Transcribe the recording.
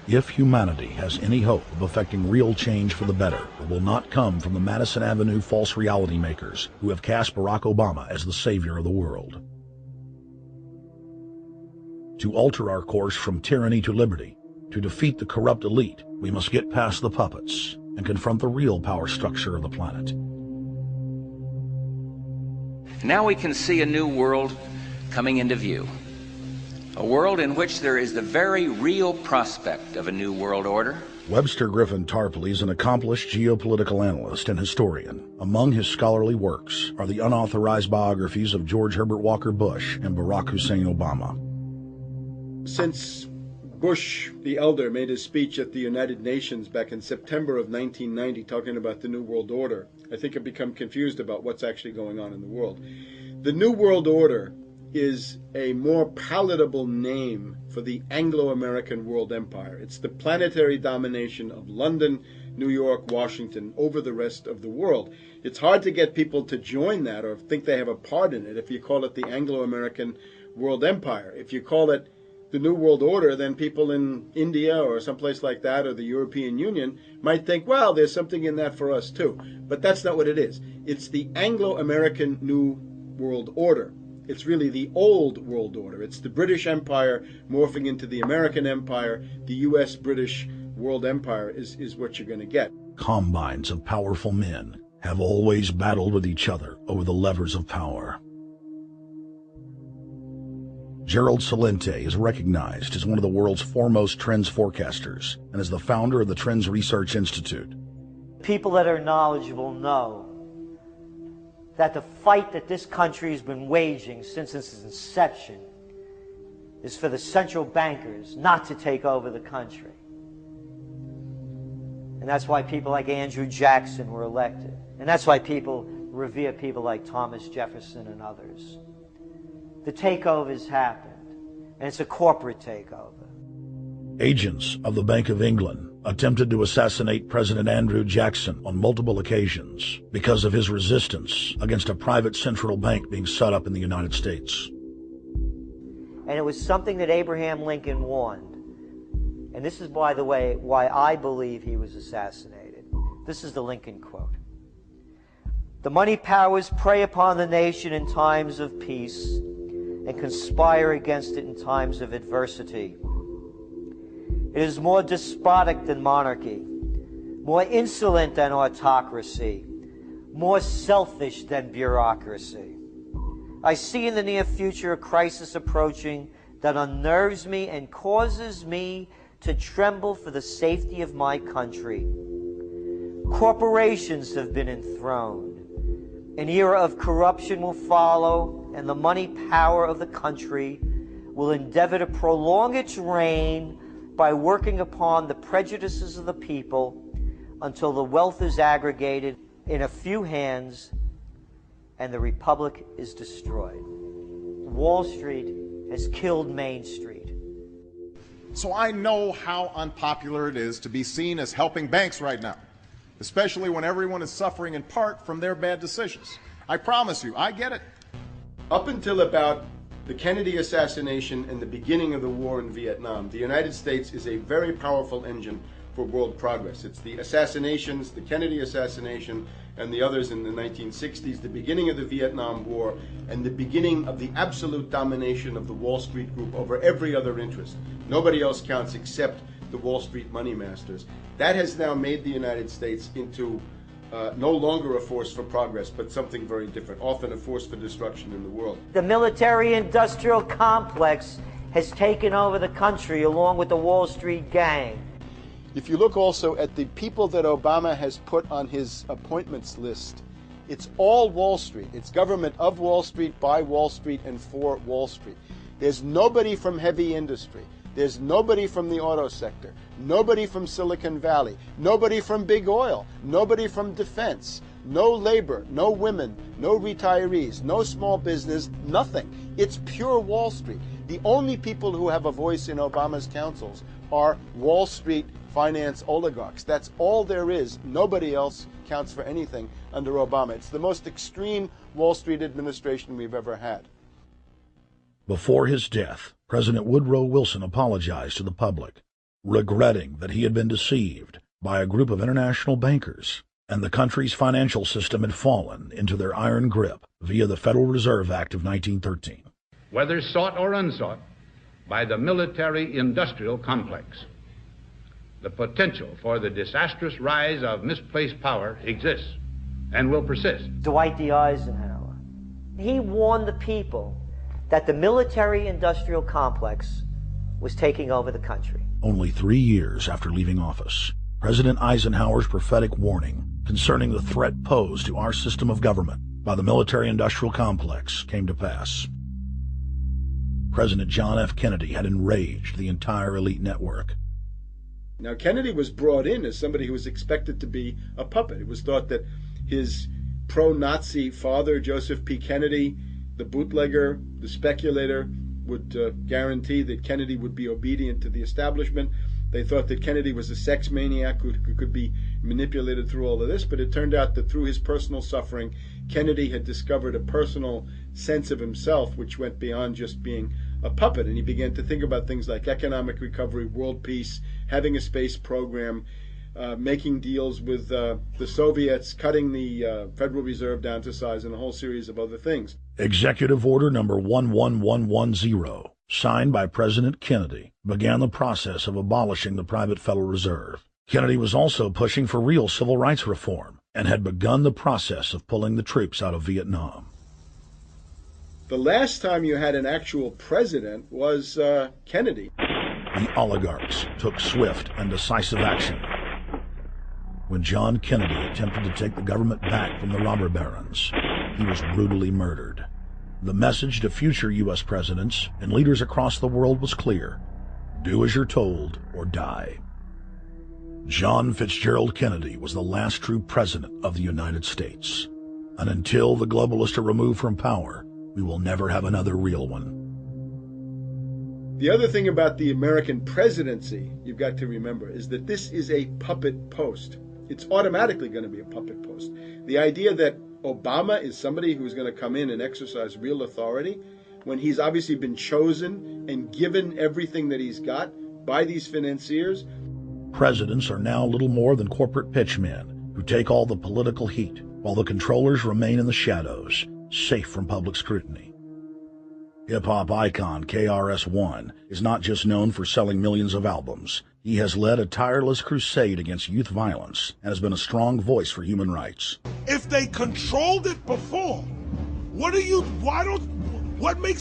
If humanity has any hope of effecting real change for the better, it will not come from the Madison Avenue false reality makers who have cast Barack Obama as the savior of the world. To alter our course from tyranny to liberty, to defeat the corrupt elite, we must get past the puppets and confront the real power structure of the planet. Now we can see a new world coming into view. A world in which there is the very real prospect of a new world order. Webster Griffin Tarpley is an accomplished geopolitical analyst and historian. Among his scholarly works are the unauthorized biographies of George Herbert Walker Bush and Barack Hussein Obama. Since Bush the elder made his speech at the United Nations back in September of 1990 talking about the New World Order, I think I've become confused about what's actually going on in the world. The New World Order is a more palatable name for the Anglo-American world empire. It's the planetary domination of London, New York, Washington over the rest of the world. It's hard to get people to join that or think they have a part in it if you call it the Anglo-American world empire. If you call it the New World Order, then people in India or someplace like that or the European Union might think, well, there's something in that for us too. But that's not what it is. It's the Anglo-American New World Order. It's really the old world order. It's the British Empire morphing into the American Empire. The U.S.-British world empire is what you're going to get. Combines of powerful men have always battled with each other over the levers of power. Gerald Celente is recognized as one of the world's foremost trends forecasters and is the founder of the Trends Research Institute. People that are knowledgeable know that the fight that this country has been waging since its inception is for the central bankers not to take over the country. And that's why people like Andrew Jackson were elected. And that's why people revere people like Thomas Jefferson and others. The takeover's happened, and it's a corporate takeover. Agents of the Bank of England attempted to assassinate President Andrew Jackson on multiple occasions because of his resistance against a private central bank being set up in the United States. And it was something that Abraham Lincoln warned. And this is, by the way, why I believe he was assassinated. This is the Lincoln quote. "The money powers prey upon the nation in times of peace and conspire against it in times of adversity. It is more despotic than monarchy, more insolent than autocracy, more selfish than bureaucracy. I see in the near future a crisis approaching that unnerves me and causes me to tremble for the safety of my country. Corporations have been enthroned. An era of corruption will follow, and the money power of the country will endeavor to prolong its reign by working upon the prejudices of the people until the wealth is aggregated in a few hands and the republic is destroyed." Wall Street has killed Main Street. So I know how unpopular it is to be seen as helping banks right now, especially when everyone is suffering in part from their bad decisions. I promise you, I get it. Up until about the Kennedy assassination and the beginning of the war in Vietnam, the United States is a very powerful engine for world progress. It's the assassinations, the Kennedy assassination, and the others in the 1960s, the beginning of the Vietnam War, and the beginning of the absolute domination of the Wall Street Group over every other interest. Nobody else counts except the Wall Street money masters. That has now made the United States into no longer a force for progress, but something very different, often a force for destruction in the world. The military-industrial complex has taken over the country along with the Wall Street gang. If you look also at the people that Obama has put on his appointments list, it's all Wall Street. It's government of Wall Street, by Wall Street, and for Wall Street. There's nobody from heavy industry. There's nobody from the auto sector, nobody from Silicon Valley, nobody from big oil, nobody from defense, no labor, no women, no retirees, no small business, nothing. It's pure Wall Street. The only people who have a voice in Obama's councils are Wall Street finance oligarchs. That's all there is. Nobody else counts for anything under Obama. It's the most extreme Wall Street administration we've ever had. Before his death, President Woodrow Wilson apologized to the public. regretting that he had been deceived by a group of international bankers, and the country's financial system had fallen into their iron grip via the Federal Reserve Act of 1913. Whether sought or unsought by the military-industrial complex, the potential for the disastrous rise of misplaced power exists and will persist. Dwight D. Eisenhower, he warned the people that the military-industrial complex was taking over the country. Only 3 years after leaving office, President Eisenhower's prophetic warning concerning the threat posed to our system of government by the military-industrial complex came to pass. President John F. Kennedy had enraged the entire elite network. Now, Kennedy was brought in as somebody who was expected to be a puppet. It was thought that his pro-Nazi father, Joseph P. Kennedy, the bootlegger, the speculator, would guarantee that Kennedy would be obedient to the establishment. They thought that Kennedy was a sex maniac who could be manipulated through all of this, but it turned out that through his personal suffering, Kennedy had discovered a personal sense of himself which went beyond just being a puppet, and he began to think about things like economic recovery, world peace, having a space program, making deals with the Soviets, cutting the Federal Reserve down to size, and a whole series of other things. Executive Order number 11110, signed by President Kennedy, began the process of abolishing the private Federal Reserve. Kennedy was also pushing for real civil rights reform and had begun the process of pulling the troops out of Vietnam. The last time you had an actual president was Kennedy. The oligarchs took swift and decisive action. When John Kennedy attempted to take the government back from the robber barons, he was brutally murdered. The message to future U.S. presidents and leaders across the world was clear: do as you're told or die. John Fitzgerald Kennedy was the last true president of the United States. And until the globalists are removed from power, we will never have another real one. The other thing about the American presidency you've got to remember is that this is a puppet post. It's automatically going to be a puppet post. The idea that Obama is somebody who's going to come in and exercise real authority when he's obviously been chosen and given everything that he's got by these financiers. Presidents are now little more than corporate pitchmen who take all the political heat, while the controllers remain in the shadows, safe from public scrutiny. Hip-hop icon KRS-One is not just known for selling millions of albums. He has led a tireless crusade against youth violence and has been a strong voice for human rights. If they controlled it before, what makes